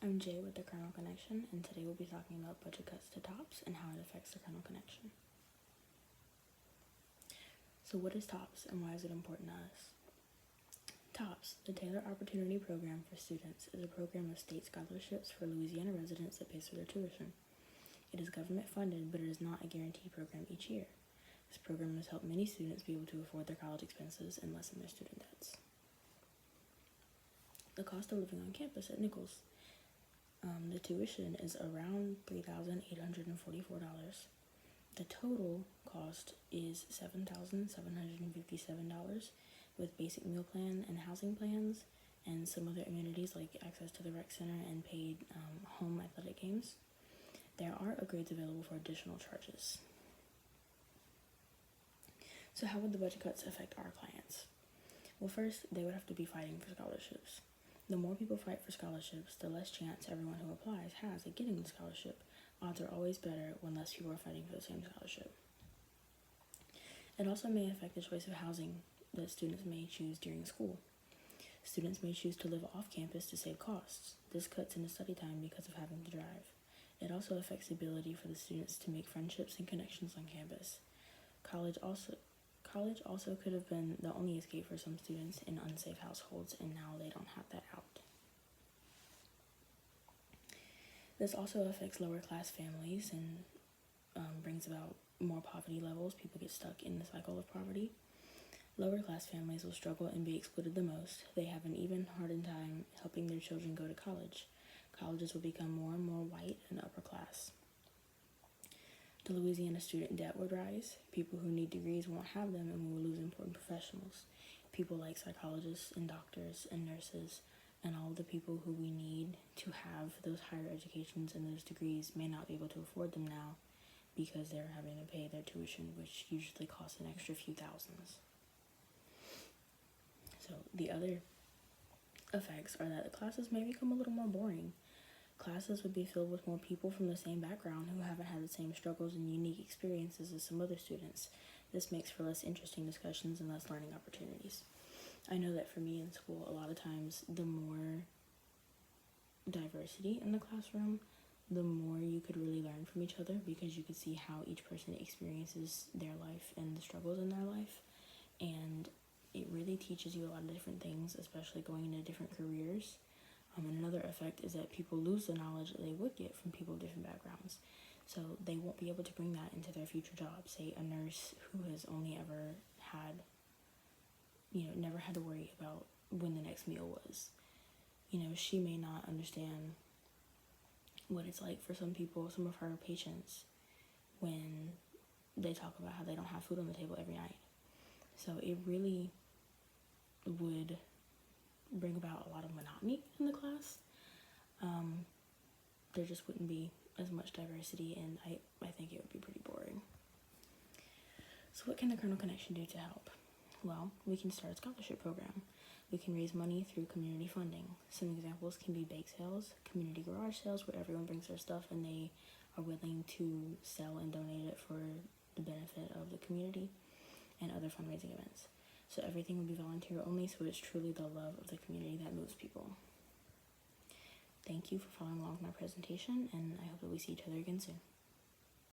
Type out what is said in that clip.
I'm Jay with the Kernel Connection, and today we'll be talking about budget cuts to TOPS and how it affects the Kernel Connection. So what is TOPS and why is it important to us? TOPS, the Taylor Opportunity Program for Students, is a program of state scholarships for Louisiana residents that pays for their tuition. It is government funded, but it is not a guaranteed program each year. This program has helped many students be able to afford their college expenses and lessen their student debts. The cost of living on campus at Nichols. The tuition is around $3,844. The total cost is $7,757 with basic meal plan and housing plans and some other amenities like access to the rec center and paid home athletic games. There are upgrades available for additional charges. So how would the budget cuts affect our clients? Well, first, they would have to be fighting for scholarships. The more people fight for scholarships, the less chance everyone who applies has at getting the scholarship. Odds are always better when less people are fighting for the same scholarship. It also may affect the choice of housing that students may choose during school. Students may choose to live off campus to save costs. This cuts into study time because of having to drive. It also affects the ability for the students to make friendships and connections on campus. College also could have been the only escape for some students in unsafe households, and now they don't have that out. This also affects lower class families and brings about more poverty levels. People get stuck in the cycle of poverty. Lower class families will struggle and be excluded the most. They have an even harder time helping their children go to college. Colleges will become more and more white and upper class. The Louisiana student debt would rise. People who need degrees won't have them, and we will lose important professionals. People like psychologists and doctors and nurses and all the people who we need to have those higher educations and those degrees may not be able to afford them now because they're having to pay their tuition, which usually costs an extra few thousands. So the other effects are that the classes may become a little more boring. Classes would be filled with more people from the same background who haven't had the same struggles and unique experiences as some other students. This makes for less interesting discussions and less learning opportunities. I know that for me in school, a lot of times the more diversity in the classroom, the more you could really learn from each other because you could see how each person experiences their life and the struggles in their life. And it really teaches you a lot of different things, especially going into different careers. And another effect is that people lose the knowledge that they would get from people of different backgrounds. So they won't be able to bring that into their future jobs. Say a nurse who has only ever had, never had to worry about when the next meal was. She may not understand what it's like for some people, some of her patients, when they talk about how they don't have food on the table every night. So it really would bring about a lot of monotony in the class. There just wouldn't be as much diversity, and I think it would be pretty boring. So what can the Kernel Connection do to help? Well, we can start a scholarship program. We can raise money through community funding. Some examples can be bake sales, community garage sales, where everyone brings their stuff and they are willing to sell and donate it for the benefit of the community, and other fundraising events. So everything will be volunteer only, so it's truly the love of the community that moves people. Thank you for following along with my presentation, and I hope that we see each other again soon.